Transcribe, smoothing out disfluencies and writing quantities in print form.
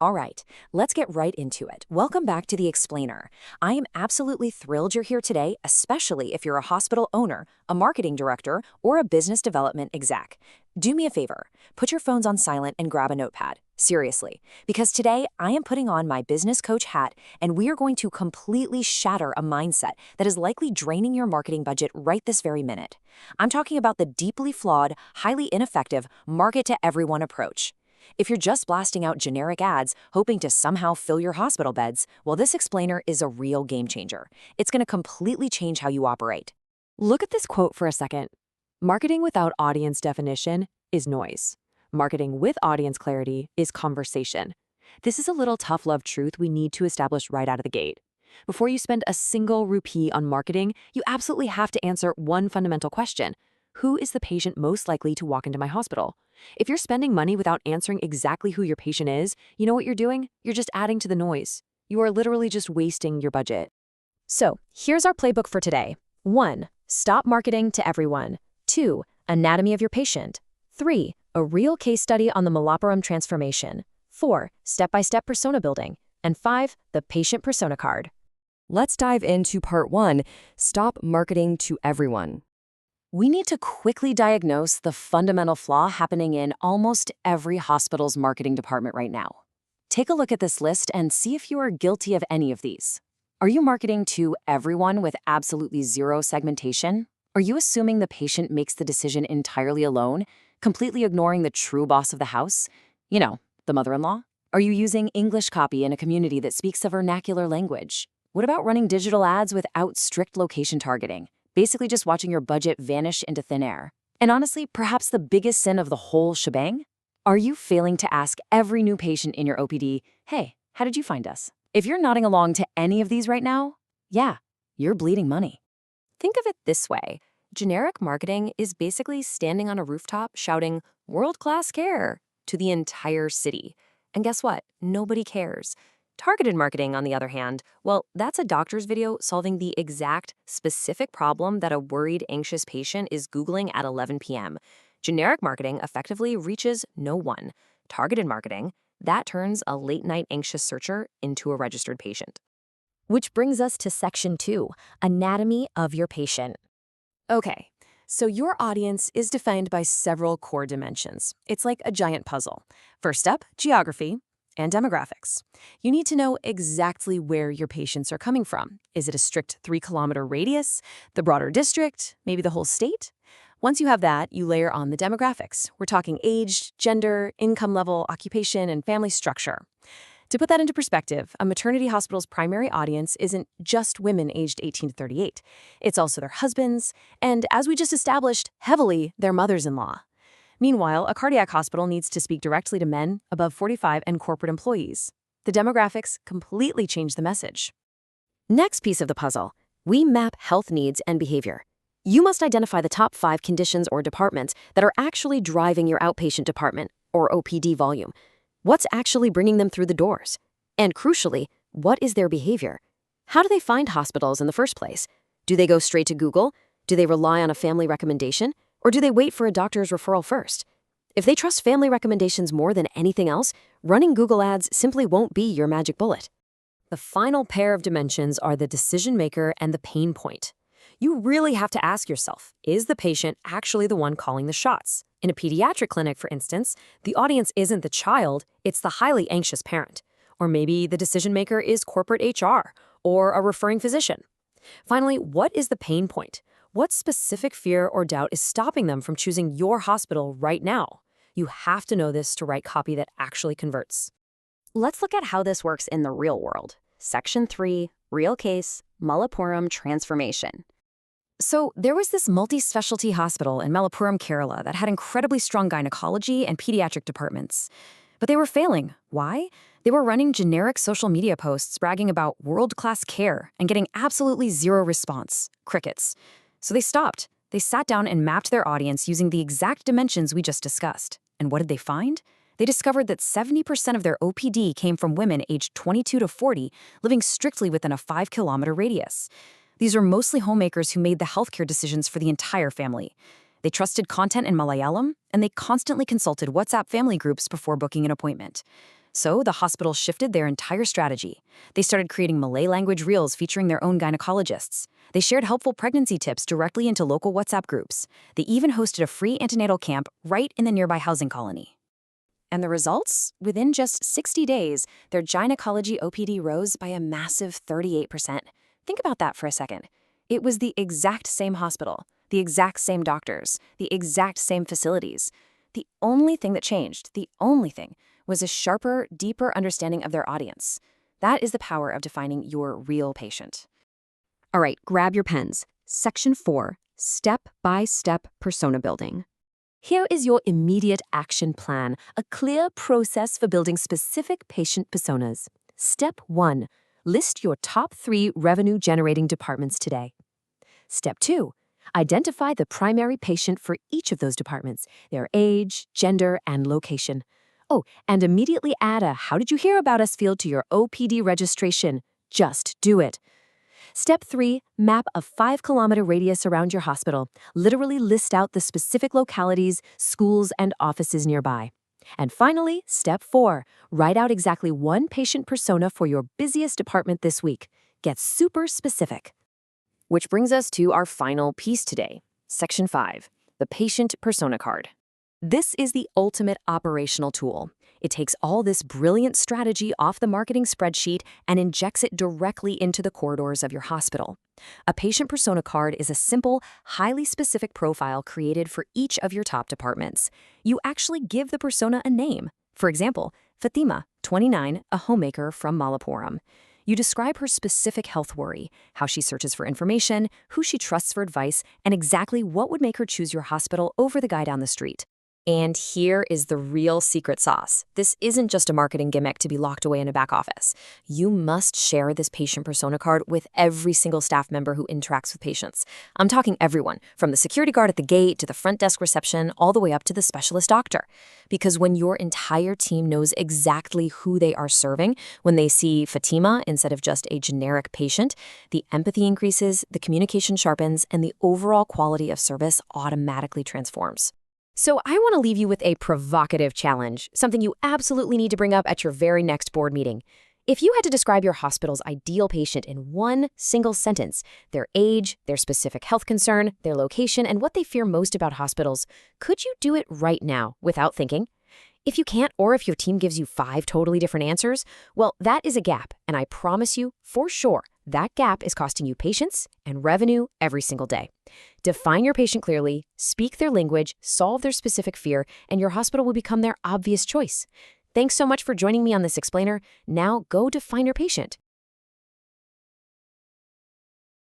All right, let's get right into it. Welcome back to The Explainer. I am absolutely thrilled you're here today, especially if you're a hospital owner, a marketing director, or a business development exec. Do me a favor, put your phones on silent and grab a notepad. Seriously, because today I am putting on my business coach hat and we are going to completely shatter a mindset that is likely draining your marketing budget right this very minute. I'm talking about the deeply flawed, highly ineffective, market to everyone approach. If you're just blasting out generic ads, hoping to somehow fill your hospital beds, well, this explainer is a real game changer. It's going to completely change how you operate. Look at this quote for a second. Marketing without audience definition is noise. Marketing with audience clarity is conversation. This is a little tough love truth we need to establish right out of the gate. Before you spend a single rupee on marketing, you absolutely have to answer one fundamental question. Who is the patient most likely to walk into my hospital? If you're spending money without answering exactly who your patient is, you know what you're doing? You're just adding to the noise. You are literally just wasting your budget. So, here's our playbook for today. 1. Stop marketing to everyone. 2. Anatomy of your patient. 3. A real case study on the Malappuram transformation. 4. Step-by-step persona building. And 5. The patient persona card. Let's dive into part 1, stop marketing to everyone. We need to quickly diagnose the fundamental flaw happening in almost every hospital's marketing department right now. Take a look at this list and see if you are guilty of any of these. Are you marketing to everyone with absolutely zero segmentation? Are you assuming the patient makes the decision entirely alone, completely ignoring the true boss of the house? You know, the mother-in-law? Are you using English copy in a community that speaks a vernacular language? What about running digital ads without strict location targeting? Basically just watching your budget vanish into thin air. And honestly, perhaps the biggest sin of the whole shebang? Are you failing to ask every new patient in your OPD, hey, how did you find us? If you're nodding along to any of these right now, yeah, you're bleeding money. Think of it this way. Generic marketing is basically standing on a rooftop shouting, "World-class care," to the entire city. And guess what? Nobody cares. Targeted marketing, on the other hand, well, that's a doctor's video solving the exact, specific problem that a worried, anxious patient is Googling at 11 p.m. Generic marketing effectively reaches no one. Targeted marketing, that turns a late-night anxious searcher into a registered patient. Which brings us to section 2, anatomy of your patient. Okay, so your audience is defined by several core dimensions. It's like a giant puzzle. First up, geography and demographics. You need to know exactly where your patients are coming from. Is it a strict 3-kilometer radius, the broader district, maybe the whole state? Once you have that, you layer on the demographics. We're talking age, gender, income level, occupation, and family structure. To put that into perspective, a maternity hospital's primary audience isn't just women aged 18 to 38. It's also their husbands, and as we just established, heavily their mothers-in-law. Meanwhile, a cardiac hospital needs to speak directly to men above 45 and corporate employees. The demographics completely change the message. Next piece of the puzzle, we map health needs and behavior. You must identify the top 5 conditions or departments that are actually driving your outpatient department, or OPD volume. What's actually bringing them through the doors? And crucially, what is their behavior? How do they find hospitals in the first place? Do they go straight to Google? Do they rely on a family recommendation? Or do they wait for a doctor's referral first? If they trust family recommendations more than anything else, running Google ads simply won't be your magic bullet. The final pair of dimensions are the decision maker and the pain point. You really have to ask yourself, is the patient actually the one calling the shots? In a pediatric clinic, for instance, the audience isn't the child, it's the highly anxious parent. Or maybe the decision maker is corporate HR or a referring physician. Finally, what is the pain point? What specific fear or doubt is stopping them from choosing your hospital right now? You have to know this to write copy that actually converts. Let's look at how this works in the real world. Section 3, real case, Malappuram transformation. So there was this multi-specialty hospital in Malappuram, Kerala that had incredibly strong gynecology and pediatric departments. But they were failing. Why? They were running generic social media posts bragging about world-class care and getting absolutely zero response. Crickets. So they stopped. They sat down and mapped their audience using the exact dimensions we just discussed. And what did they find? They discovered that 70% of their OPD came from women aged 22 to 40, living strictly within a 5-kilometer radius. These are mostly homemakers who made the healthcare decisions for the entire family. They trusted content in Malayalam, and they constantly consulted WhatsApp family groups before booking an appointment. So the hospital shifted their entire strategy. They started creating Malay language reels featuring their own gynecologists. They shared helpful pregnancy tips directly into local WhatsApp groups. They even hosted a free antenatal camp right in the nearby housing colony. And the results? Within just 60 days, their gynecology OPD rose by a massive 38%. Think about that for a second. It was the exact same hospital, the exact same doctors, the exact same facilities. The only thing that changed, the only thing, was a sharper, deeper understanding of their audience. That is the power of defining your real patient. All right, grab your pens. Section 4, Step-by-Step Persona Building. Here is your immediate action plan, a clear process for building specific patient personas. Step 1, list your top 3 revenue-generating departments today. Step 2, identify the primary patient for each of those departments, their age, gender, and location. Oh, and immediately add a "How did you hear about us?" field to your OPD registration. Just do it. Step 3, map a 5-kilometer radius around your hospital. Literally list out the specific localities, schools, and offices nearby. And finally, Step 4, write out exactly one patient persona for your busiest department this week. Get super specific. Which brings us to our final piece today, Section 5, the patient persona card. This is the ultimate operational tool. It takes all this brilliant strategy off the marketing spreadsheet and injects it directly into the corridors of your hospital. A patient persona card is a simple, highly specific profile created for each of your top departments. You actually give the persona a name. For example, Fatima, 29, a homemaker from Malappuram. You describe her specific health worry, how she searches for information, who she trusts for advice, and exactly what would make her choose your hospital over the guy down the street. And here is the real secret sauce. This isn't just a marketing gimmick to be locked away in a back office. You must share this patient persona card with every single staff member who interacts with patients. I'm talking everyone, from the security guard at the gate to the front desk reception, all the way up to the specialist doctor. Because when your entire team knows exactly who they are serving, when they see Fatima instead of just a generic patient, the empathy increases, the communication sharpens, and the overall quality of service automatically transforms. So I want to leave you with a provocative challenge, something you absolutely need to bring up at your very next board meeting. If you had to describe your hospital's ideal patient in one single sentence, their age, their specific health concern, their location, and what they fear most about hospitals, could you do it right now without thinking? If you can't, or if your team gives you 5 totally different answers, well, that is a gap, and I promise you, for sure, that gap is costing you patience and revenue every single day. Define your patient clearly, speak their language, solve their specific fear, and your hospital will become their obvious choice. Thanks so much for joining me on this explainer. Now go define your patient.